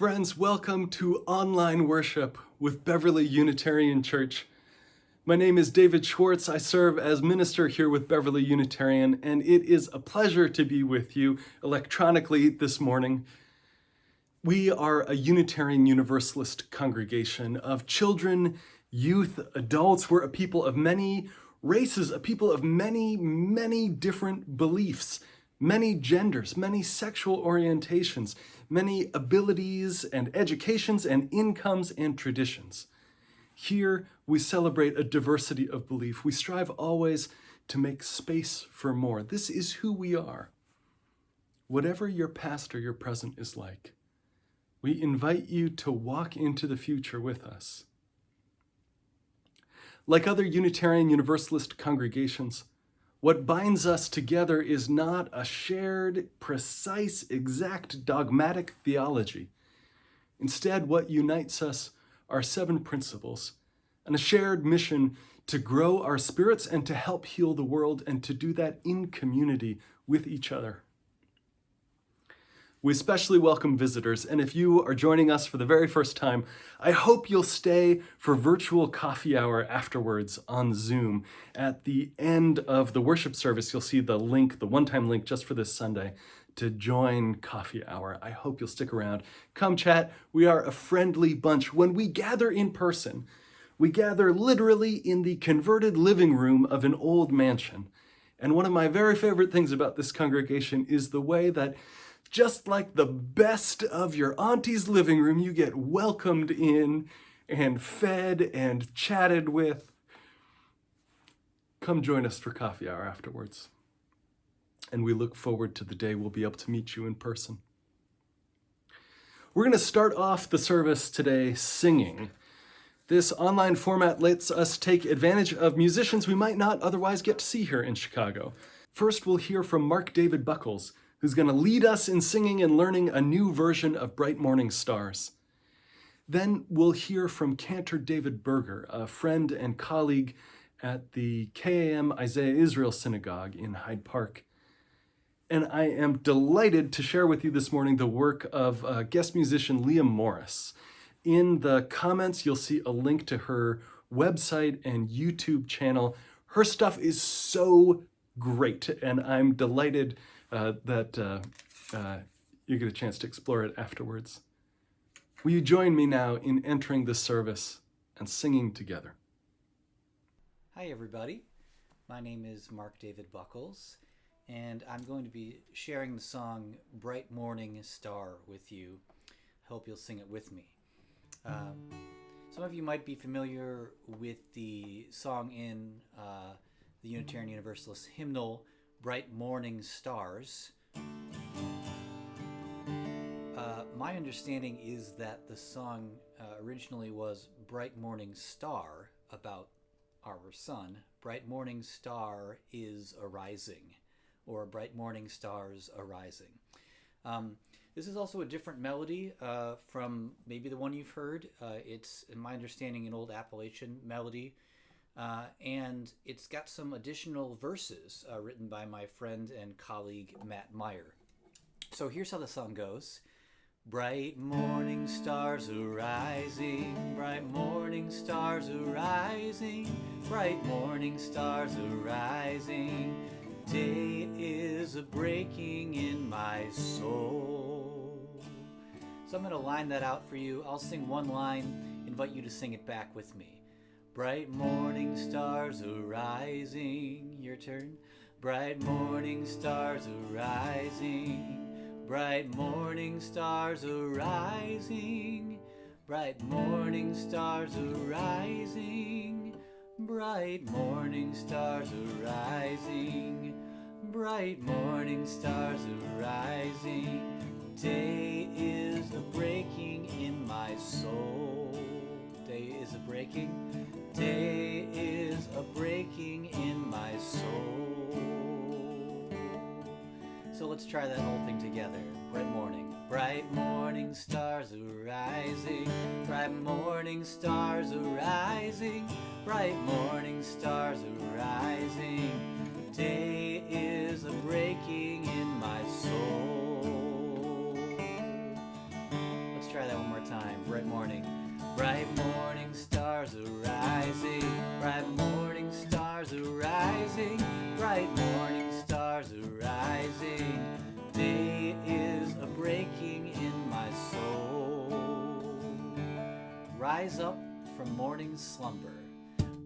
Friends, welcome to online worship with Beverly Unitarian Church. My name is David Schwartz. I serve as minister here with Beverly Unitarian, and it is a pleasure to be with you electronically this morning. We are a Unitarian Universalist congregation of children, youth, adults. We're a people of many races, a people of many different beliefs, many genders, many sexual orientations, many abilities and educations and incomes and traditions. Here, we celebrate a diversity of belief. We strive always to make space for more. This is who we are. Whatever your past or your present is like, we invite you to walk into the future with us. Like other Unitarian Universalist congregations, what binds us together is not a shared, precise, exact, dogmatic theology. Instead, what unites us are 7 principles and a shared mission to grow our spirits and to help heal the world, and to do that in community with each other. We especially welcome visitors, and if you are joining us for the very first time, I hope you'll stay for virtual coffee hour afterwards on Zoom. At the end of the worship service, you'll see the link, the one-time link just for this Sunday, to join coffee hour. I hope you'll stick around. Come chat. We are a friendly bunch. When we gather in person, we gather literally in the converted living room of an old mansion. And one of my very favorite things about this congregation is the way that just like the best of your auntie's living room, you get welcomed in and fed and chatted with. Come join us for coffee hour afterwards. And we look forward to the day we'll be able to meet you in person. We're going to start off the service today singing. This online format lets us take advantage of musicians we might not otherwise get to see here in Chicago. First, we'll hear from Mark David Buckles, who's going to lead us in singing and learning a new version of Bright Morning Stars. Then we'll hear from Cantor David Berger, a friend and colleague at the KAM Isaiah Israel Synagogue in Hyde Park. And I am delighted to share with you this morning the work of guest musician Liam Morris. In the comments, you'll see a link to her website and YouTube channel. Her stuff is so great, and I'm delighted that you get a chance to explore it afterwards. Will you join me now in entering this service and singing together? Hi everybody, my name is Mark David Buckles, and I'm going to be sharing the song Bright Morning Star with you. I hope you'll sing it with me. Some of you might be familiar with the song in the Unitarian Universalist hymnal, Bright Morning Stars. My understanding is that the song originally was Bright Morning Star, about our sun. Bright Morning Star is arising, or Bright Morning Stars arising. This is also a different melody from maybe the one you've heard. It's, in my understanding, an old Appalachian melody. And it's got some additional verses written by my friend and colleague Matt Meyer. So here's how the song goes. Bright morning stars arising, bright morning stars arising, bright morning stars arising. Day is a breaking in my soul. So I'm going to line that out for you. I'll sing one line, invite you to sing it back with me. Bright morning stars arising, your turn. Bright morning stars arising, bright morning stars arising, bright morning stars arising, bright morning stars arising, bright morning stars arising. Day is a breaking in my soul. Day is a breaking. Day is a breaking in my soul. So let's try that whole thing together. Bright morning. Bright morning stars arising. Bright morning stars arising. Bright morning stars arising. Day is a breaking in my soul. Let's try try that one more time. Bright morning. Bright morning stars arising. Bright morning stars arising. Bright morning stars arising. Day is a breaking in my soul. Rise up from morning slumber.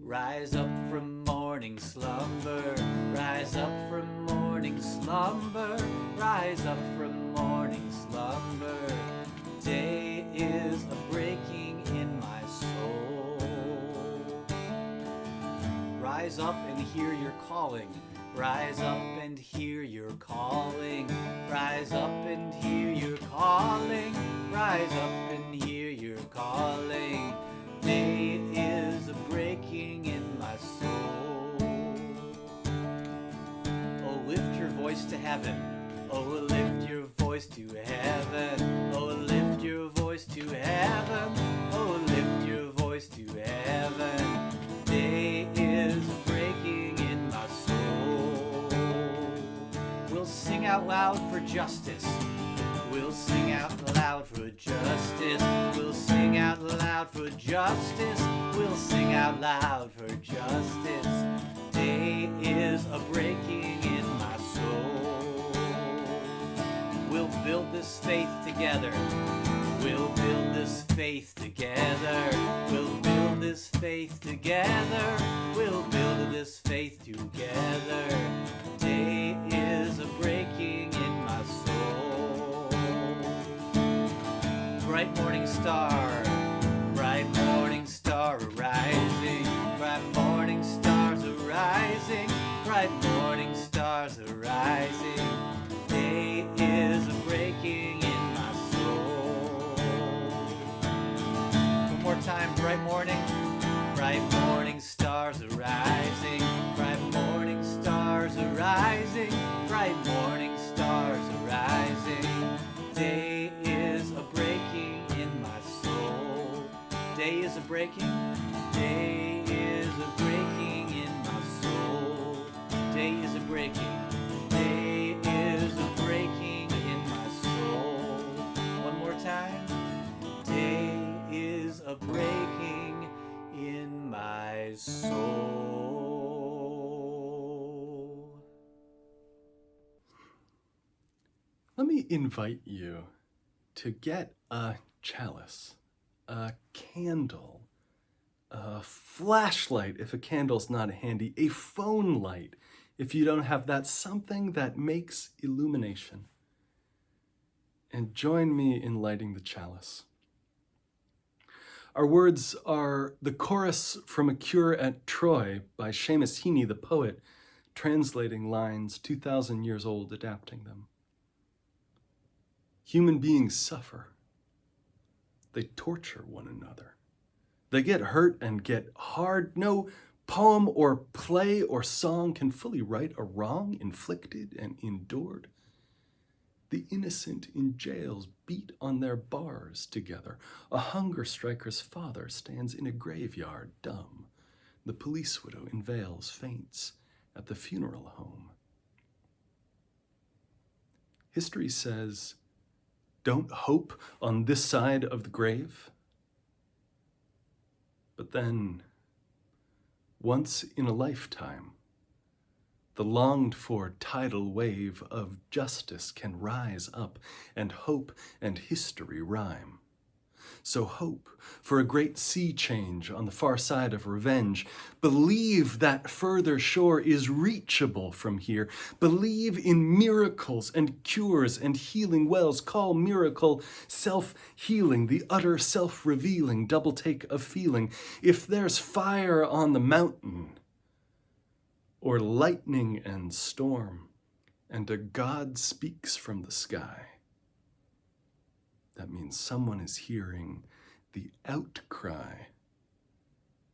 Rise up from morning slumber. Rise up from morning slumber. Rise up from morning slumber. Day is a breaking in my soul. Rise up and hear your calling. Rise up and hear your calling. Rise up and hear your calling. Rise up and hear your calling. Day is a breaking in my soul. Oh, lift your voice to heaven. Oh, lift your voice to heaven. Oh, lift your voice to heaven. Oh, lift your voice to heaven. Day is breaking in my soul. We'll sing out loud for justice. We'll sing out loud for justice. We'll sing out loud for justice. We'll sing out loud for justice. Day is a breaking in my soul. We'll build this faith together. We'll build this faith together. We'll build this faith together. We'll build this faith together. Day is a breaking in my soul. Bright morning star, bright morning star arising. Bright morning stars arising. Bright morning stars arising. Day is a breaking in my soul. One more time, bright morning stars arising. Bright morning stars arising. Bright morning stars arising. Day is a breaking in my soul. Day is a breaking. Day is a breaking in my soul. Day is a breaking. Day is a breaking in my soul. One more time. Day is a breaking in my soul. Let me invite you to get a chalice, a candle, a flashlight if a candle's not handy, a phone light if you don't have that, something that makes illumination. And join me in lighting the chalice. Our words are the chorus from A Cure at Troy by Seamus Heaney, the poet, translating lines 2,000 years old, adapting them. Human beings suffer. They torture one another. They get hurt and get hard. No poem or play or song can fully right a wrong inflicted and endured. The innocent in jails beat on their bars together. A hunger striker's father stands in a graveyard dumb. The police widow in veils faints at the funeral home. History says, don't hope on this side of the grave. But then, once in a lifetime, the longed-for tidal wave of justice can rise up, and hope and history rhyme. So hope for a great sea change on the far side of revenge. Believe that further shore is reachable from here. Believe in miracles and cures and healing wells. Call miracle self-healing, the utter self-revealing double take of feeling. If there's fire on the mountain, or lightning and storm, and a God speaks from the sky, that means someone is hearing the outcry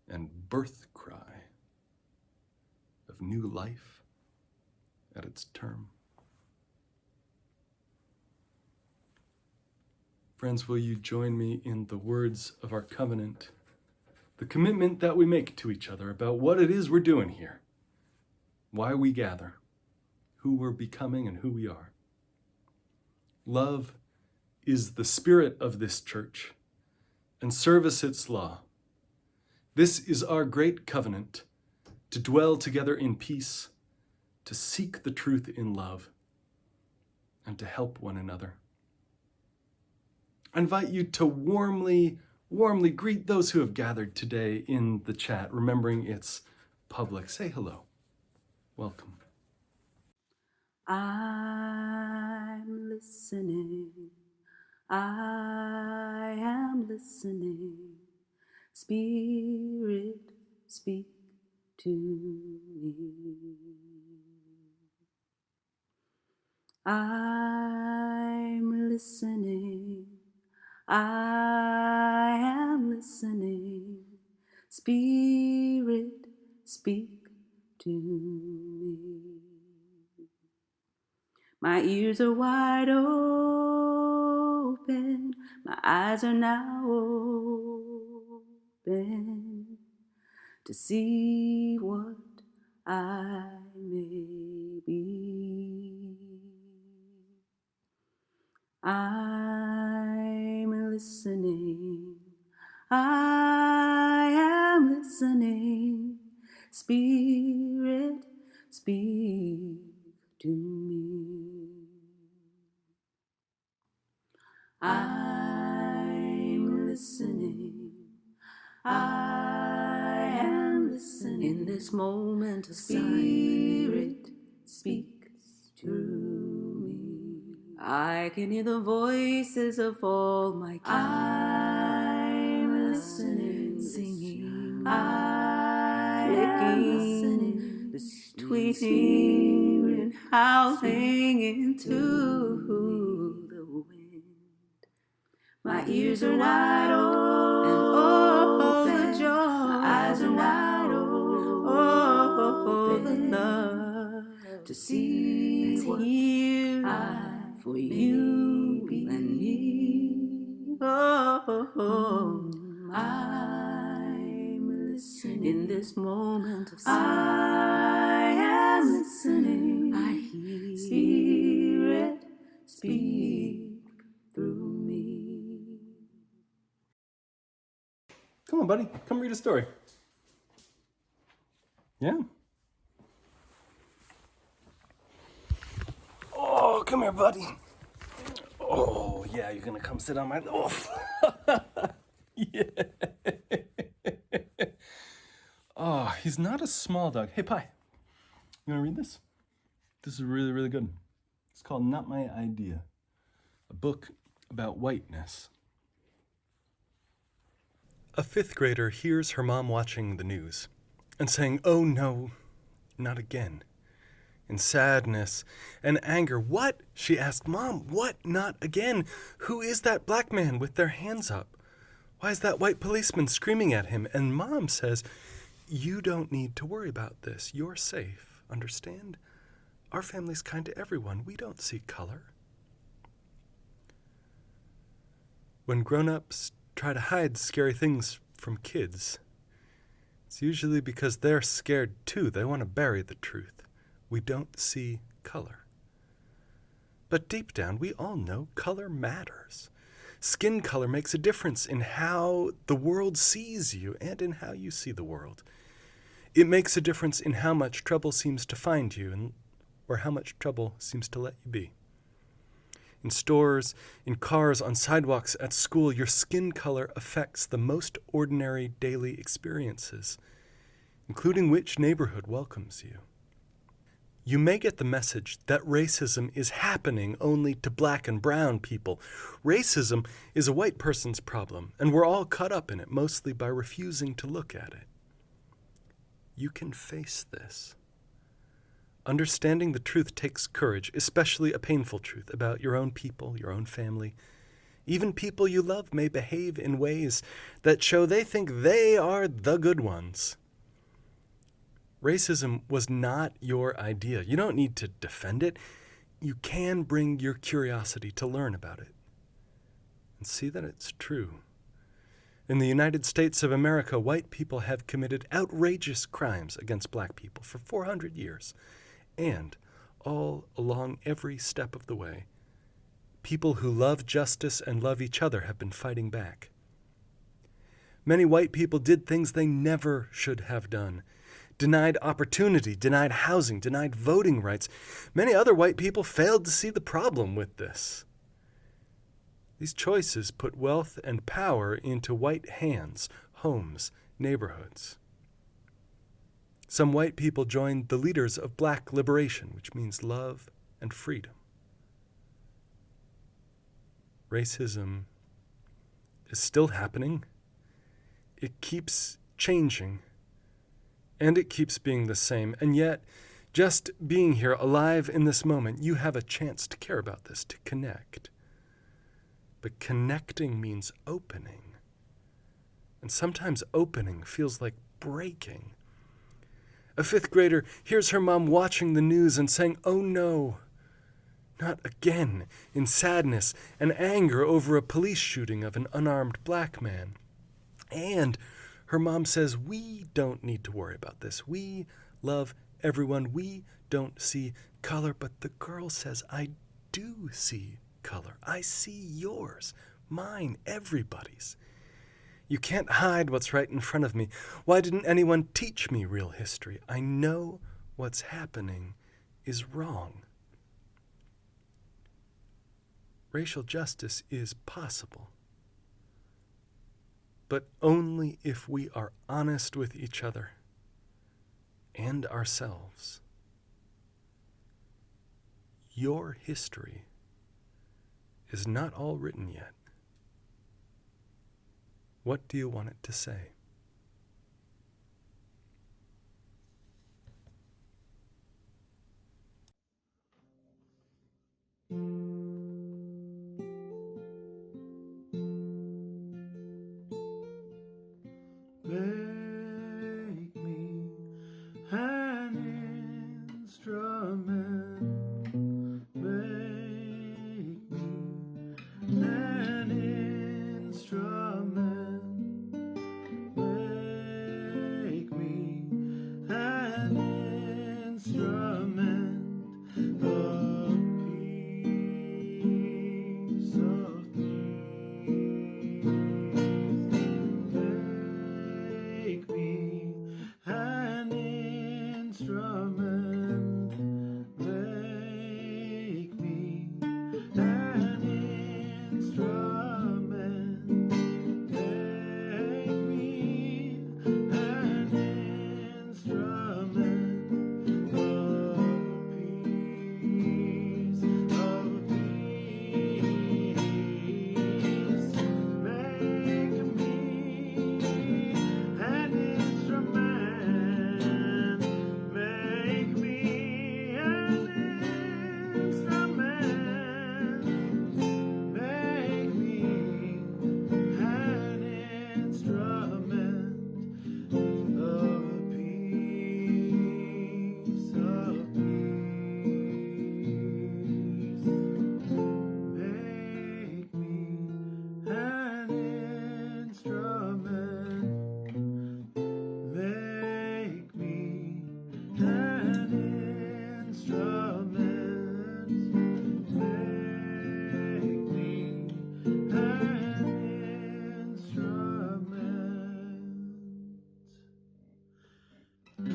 and birth cry of new life at its term. Friends, will you join me in the words of our covenant, the commitment that we make to each other about what it is we're doing here, why we gather, who we're becoming and who we are. Love, is the spirit of this church, and service its law. This is our great covenant, to dwell together in peace, to seek the truth in love, and to help one another. I invite you to warmly greet those who have gathered today in the chat, remembering it's public. Say hello. Welcome. I'm listening. I am listening. Spirit, speak to me. I'm listening. I am listening. Spirit, speak to me. My ears are wide open. My eyes are now open to see what I may be. I'm listening. I am listening. Spirit, speak to me. I'm listening. I am listening. In this moment of Spirit, speak through me. I can hear the voices of all my kin. I'm listening, singing. I am listening, this tweeting and howling into the wind. My ears are wide open, and oh, the joy. My eyes are wide open, oh, the love to see and hear for you and me. Oh, I'm listening in this moment of silence. I am listening. I hear Spirit speak through me. Come on, buddy. Come read a story. Yeah? Oh, come here, buddy. Oh, yeah, you're gonna come sit on my... Oh, yeah. Oh, he's not a small dog. Hey, Pi, you wanna read this? This is really, really good. It's called Not My Idea, a book about whiteness. A fifth grader hears her mom watching the news and saying, "Oh no, not again." In sadness and anger, "What?" she asked. "Mom, what? Not again? Who is that black man with their hands up? Why is that white policeman screaming at him?" And Mom says, "You don't need to worry about this. You're safe. Understand? Our family's kind to everyone. We don't see color." When grown-ups try to hide scary things from kids, it's usually because they're scared too. They want to bury the truth. We don't see color. But deep down, we all know color matters. Skin color makes a difference in how the world sees you and in how you see the world. It makes a difference in how much trouble seems to find you or how much trouble seems to let you be. In stores, in cars, on sidewalks, at school, your skin color affects the most ordinary daily experiences, including which neighborhood welcomes you. You may get the message that racism is happening only to black and brown people. Racism is a white person's problem, and we're all caught up in it, mostly by refusing to look at it. You can face this. Understanding the truth takes courage, especially a painful truth about your own people, your own family. Even people you love may behave in ways that show they think they are the good ones. Racism was not your idea. You don't need to defend it. You can bring your curiosity to learn about it and see that it's true. In the United States of America, white people have committed outrageous crimes against black people for 400 years. And all along every step of the way, people who love justice and love each other have been fighting back. Many white people did things they never should have done. Denied opportunity, denied housing, denied voting rights. Many other white people failed to see the problem with this. These choices put wealth and power into white hands, homes, neighborhoods. Some white people joined the leaders of black liberation, which means love and freedom. Racism is still happening. It keeps changing, and it keeps being the same. And yet, just being here, alive in this moment, you have a chance to care about this, to connect. But connecting means opening. And sometimes opening feels like breaking. A fifth grader hears her mom watching the news and saying, "Oh no, not again," in sadness and anger over a police shooting of an unarmed black man. And her mom says, "We don't need to worry about this. We love everyone. We don't see color." But the girl says, "I do see color. I see yours, mine, everybody's. You can't hide what's right in front of me. Why didn't anyone teach me real history? I know what's happening is wrong." Racial justice is possible, but only if we are honest with each other and ourselves. Your history is not all written yet. What do you want it to say? Make me an instrument. Make me an instrument. Make me an instrument of peace, of peace. Make me an instrument. Make me an instrument. Make me an instrument of peace, of peace. Make me an instrument. Make me an instrument. Make me an instrument of peace, of peace. Make me an instrument. Make me an instrument. Make me an instrument of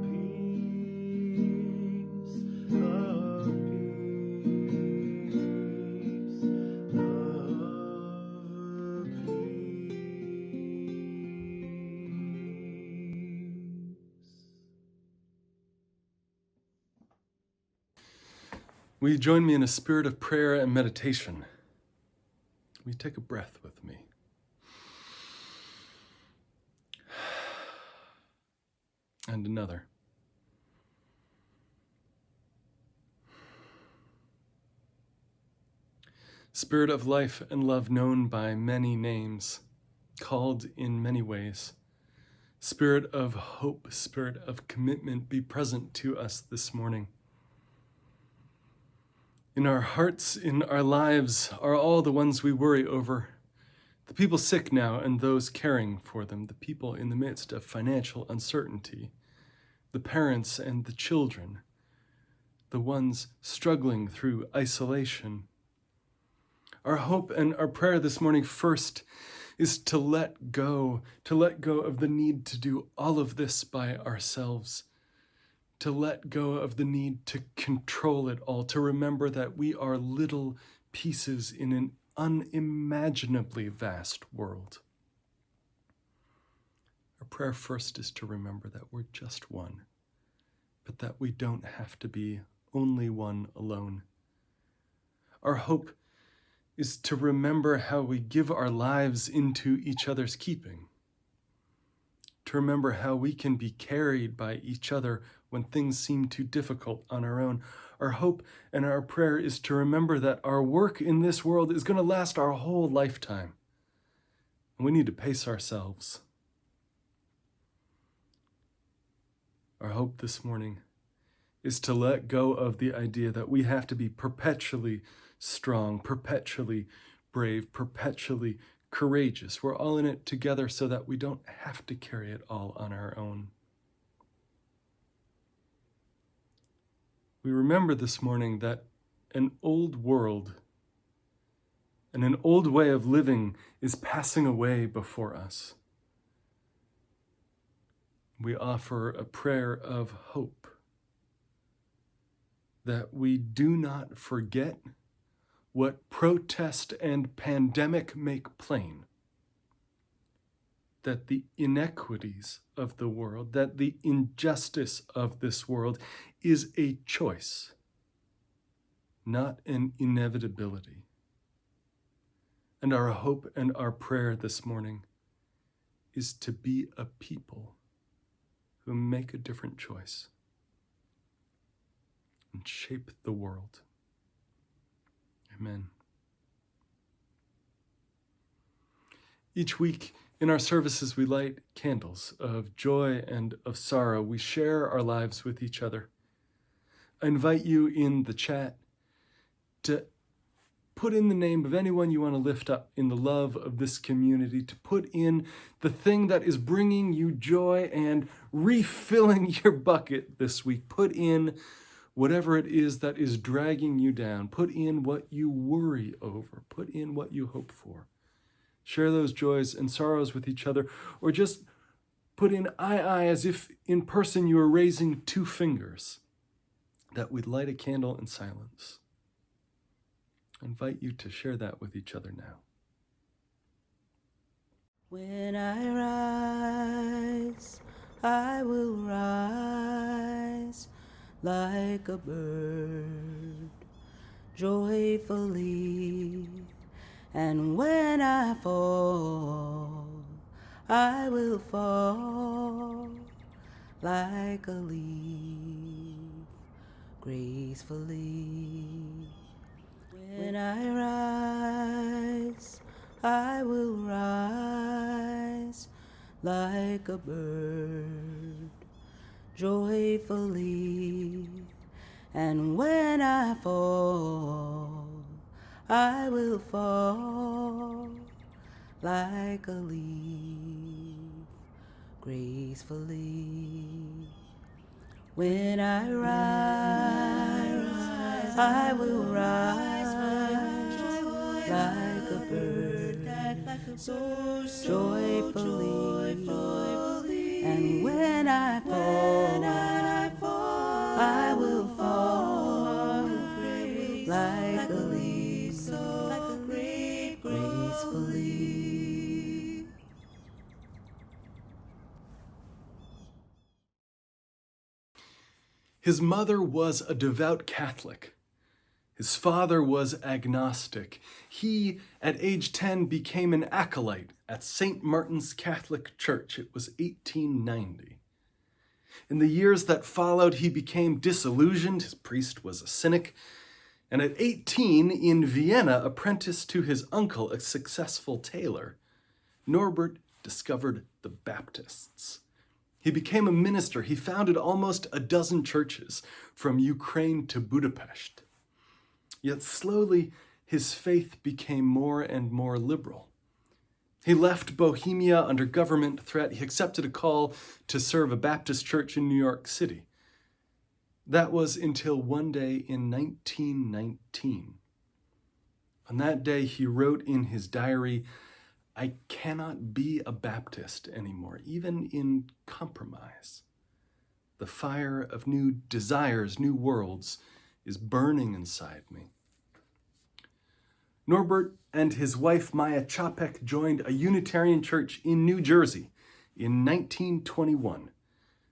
peace, of Will you join me in a spirit of prayer and meditation? Will you take a breath with me? And another. Spirit of life and love, known by many names, called in many ways. Spirit of hope, spirit of commitment, be present to us this morning. In our hearts, in our lives, are all the ones we worry over. The people sick now and those caring for them, the people in the midst of financial uncertainty, the parents and the children, the ones struggling through isolation. Our hope and our prayer this morning first is to let go of the need to do all of this by ourselves, to let go of the need to control it all, to remember that we are little pieces in an unimaginably vast world. Our prayer first is to remember that we're just one, but that we don't have to be only one alone. Our hope is to remember how we give our lives into each other's keeping, to remember how we can be carried by each other when things seem too difficult on our own. Our hope and our prayer is to remember that our work in this world is going to last our whole lifetime, and we need to pace ourselves. Our hope this morning is to let go of the idea that we have to be perpetually strong, perpetually brave, perpetually courageous. We're all in it together so that we don't have to carry it all on our own. We remember this morning that an old world and an old way of living is passing away before us. We offer a prayer of hope that we do not forget what protest and pandemic make plain, that the inequities of the world, that the injustice of this world is a choice, not an inevitability. And our hope and our prayer this morning is to be a people who make a different choice and shape the world. Amen. Each week in our services, we light candles of joy and of sorrow. We share our lives with each other. I invite you in the chat to put in the name of anyone you want to lift up in the love of this community, to put in the thing that is bringing you joy and refilling your bucket this week. Put in whatever it is that is dragging you down. Put in what you worry over. Put in what you hope for. Share those joys and sorrows with each other, or just put in I as if in person you are raising two fingers, that we'd light a candle in silence. I invite you to share that with each other now. When I rise, I will rise like a bird, joyfully. And when I fall, I will fall like a leaf, gracefully. When I rise, I will rise like a bird, joyfully. And when I fall, I will fall like a leaf, gracefully. When I rise, I will rise like a bird, joyfully. And when I fall, I will fall like a leaf, gracefully. His mother was a devout Catholic. His father was agnostic. He, at age 10, became an acolyte at St. Martin's Catholic Church. It was 1890. In the years that followed, he became disillusioned. His priest was a cynic. And at 18, in Vienna, apprenticed to his uncle, a successful tailor, Norbert discovered the Baptists. He became a minister. He founded almost a dozen churches, from Ukraine to Budapest. Yet slowly, his faith became more and more liberal. He left Bohemia under government threat. He accepted a call to serve a Baptist church in New York City. That was until one day in 1919. On that day, he wrote in his diary, "I cannot be a Baptist anymore, even in compromise. The fire of new desires, new worlds, is burning inside me." Norbert and his wife Maya Capek joined a Unitarian church in New Jersey in 1921.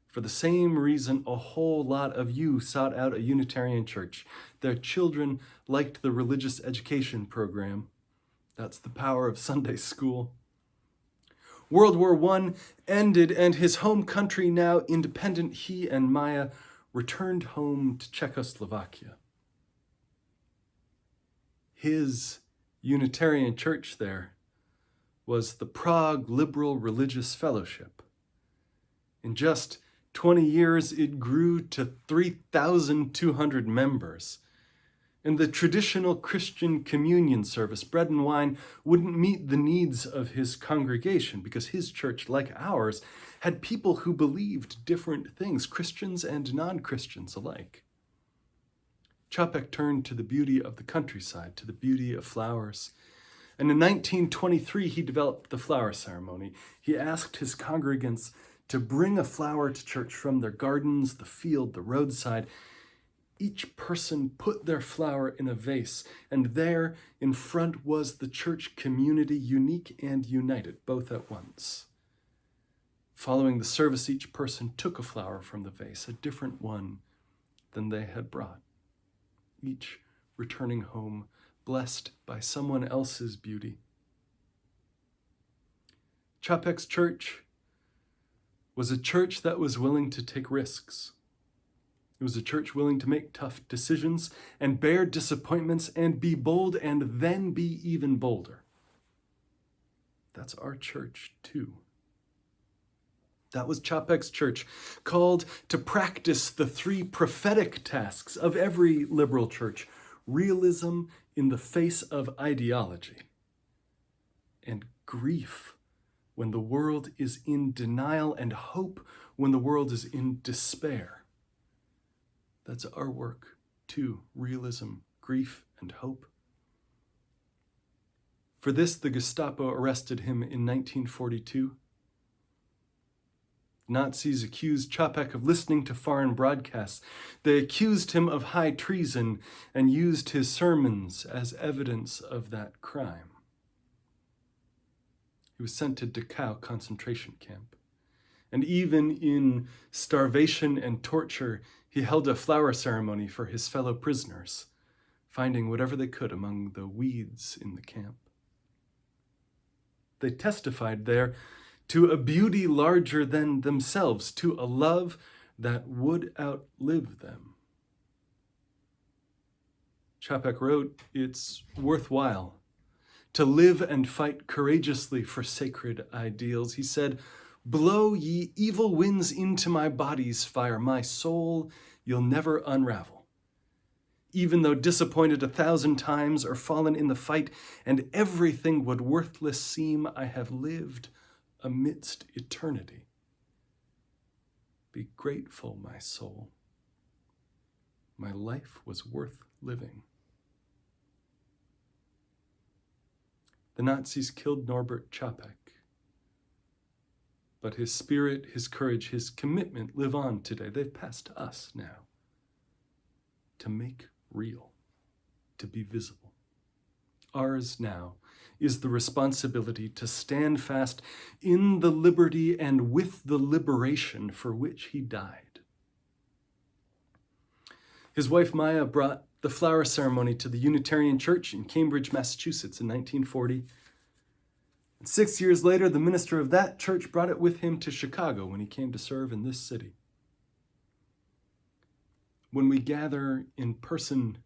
For the same reason a whole lot of you sought out a Unitarian church. Their children liked the religious education program. That's the power of Sunday school. World War I ended, and his home country now independent, he and Maya returned home to Czechoslovakia. His Unitarian church there was the Prague Liberal Religious Fellowship. In just 20 years, it grew to 3,200 members. In the traditional Christian communion service, bread and wine wouldn't meet the needs of his congregation because his church, like ours, had people who believed different things, Christians and non-Christians alike. Capek turned to the beauty of the countryside, to the beauty of flowers. And in 1923, he developed the flower ceremony. He asked his congregants to bring a flower to church from their gardens, the field, the roadside. Each person put their flower in a vase, and there in front was the church community, unique and united, both at once. Following the service, each person took a flower from the vase, a different one than they had brought, each returning home blessed by someone else's beauty. Capek's church was a church that was willing to take risks. It was a church willing to make tough decisions and bear disappointments and be bold and then be even bolder. That's our church too. That was Capek's church, called to practice the three prophetic tasks of every liberal church: realism in the face of ideology, and grief when the world is in denial, and hope when the world is in despair. That's our work too: realism, grief, and hope. For this, the Gestapo arrested him in 1942. Nazis accused Capek of listening to foreign broadcasts. They accused him of high treason and used his sermons as evidence of that crime. He was sent to Dachau concentration camp. And even in starvation and torture, he held a flower ceremony for his fellow prisoners, finding whatever they could among the weeds in the camp. They testified there to a beauty larger than themselves, to a love that would outlive them. Capek wrote, "It's worthwhile to live and fight courageously for sacred ideals." He said, "Blow ye evil winds into my body's fire, my soul you'll never unravel. Even though disappointed 1,000 times or fallen in the fight, and everything would worthless seem, I have lived amidst eternity. Be grateful, my soul. My life was worth living." The Nazis killed Norberk Capek, but his spirit, his courage, his commitment live on today. They've passed to us now, to make real, to be visible. Ours now is the responsibility to stand fast in the liberty and with the liberation for which he died. His wife Maya brought the flower ceremony to the Unitarian Church in Cambridge, Massachusetts in 1940. And 6 years later, the minister of that church brought it with him to Chicago when he came to serve in this city. When we gather in person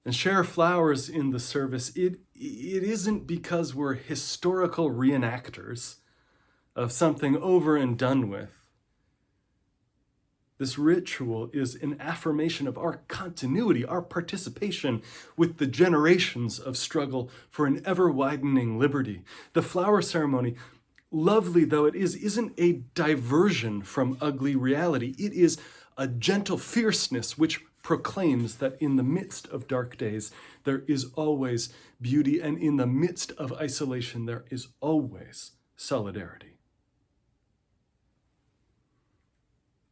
and share flowers in the service, it isn't because we're historical reenactors of something over and done with. This ritual is an affirmation of our continuity, our participation with the generations of struggle for an ever-widening liberty. The flower ceremony, lovely though it is, isn't a diversion from ugly reality. It is a gentle fierceness which proclaims that in the midst of dark days there is always beauty, and in the midst of isolation there is always solidarity.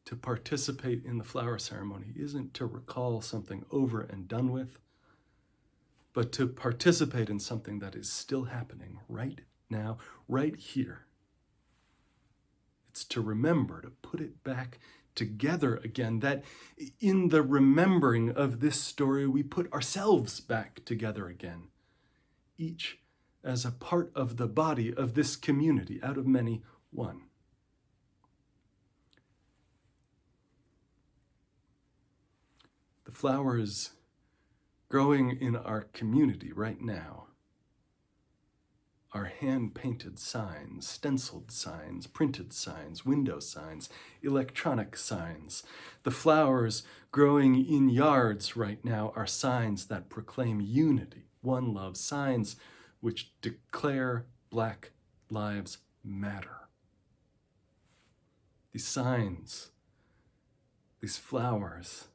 To participate in the flower ceremony isn't to recall something over and done with, but to participate in something that is still happening right now, right here. It's to remember, to put it back together again, that in the remembering of this story, we put ourselves back together again, each as a part of the body of this community, out of many, one. The flowers growing in our community right now are hand-painted signs, stenciled signs, printed signs, window signs, electronic signs. The flowers growing in yards right now are signs that proclaim unity, one love, signs which declare Black Lives Matter. These signs, these flowers,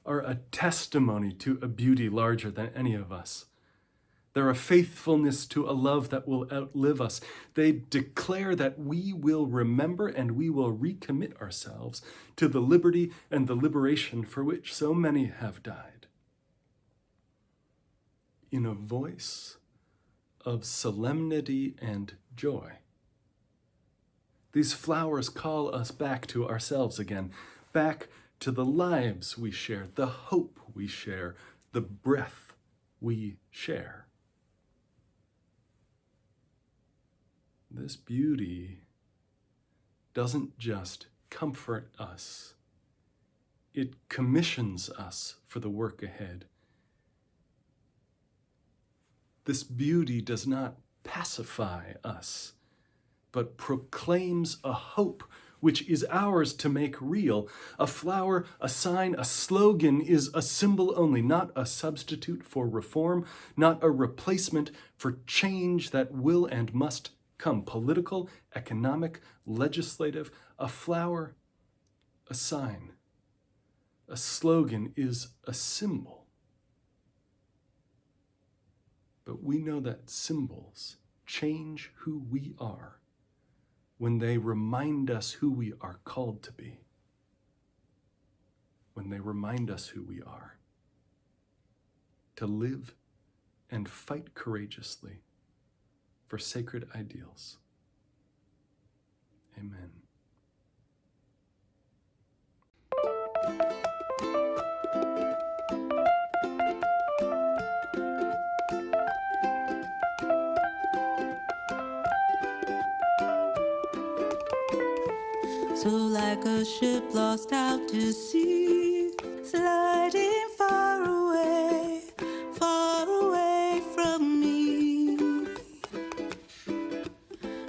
are a testimony to a beauty larger than any of us. They're a faithfulness to a love that will outlive us. They declare that we will remember and we will recommit ourselves to the liberty and the liberation for which so many have died. In a voice of solemnity and joy, these flowers call us back to ourselves again, back to the lives we share, the hope we share, the breath we share. This beauty doesn't just comfort us, it commissions us for the work ahead. This beauty does not pacify us, but proclaims a hope which is ours to make real. A flower, a sign, a slogan is a symbol only, not a substitute for reform, not a replacement for change that will and must come. Political, economic, legislative, a flower, a sign, a slogan is a symbol. But we know that symbols change who we are when they remind us who we are called to be, when they remind us who we are, to live and fight courageously for sacred ideals. Amen. So like a ship lost out to sea, sliding far away from me.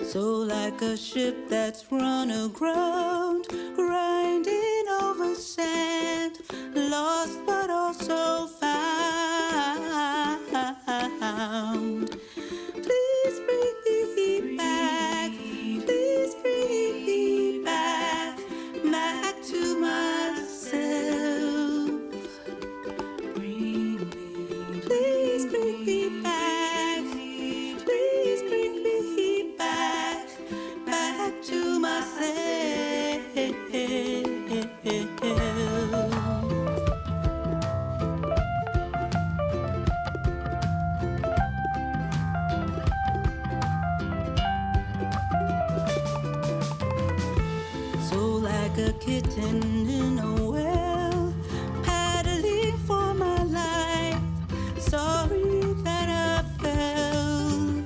So like a ship that's run aground, grinding over sand, lost but also found. Please bring me back, please bring me back, back to myself. Please bring me back, please bring me back, back to myself. So like a kitten in a well, paddling for my life, sorry that I fell.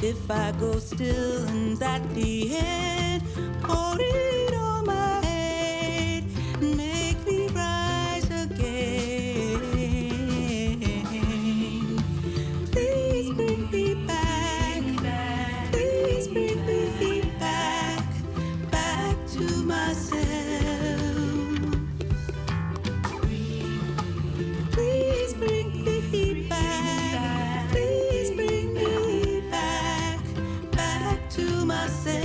If I go still and at the end, pour it on my head, make me rise again. Please bring me back, please bring me back, back to myself. Please bring me back, please bring me back, back to myself.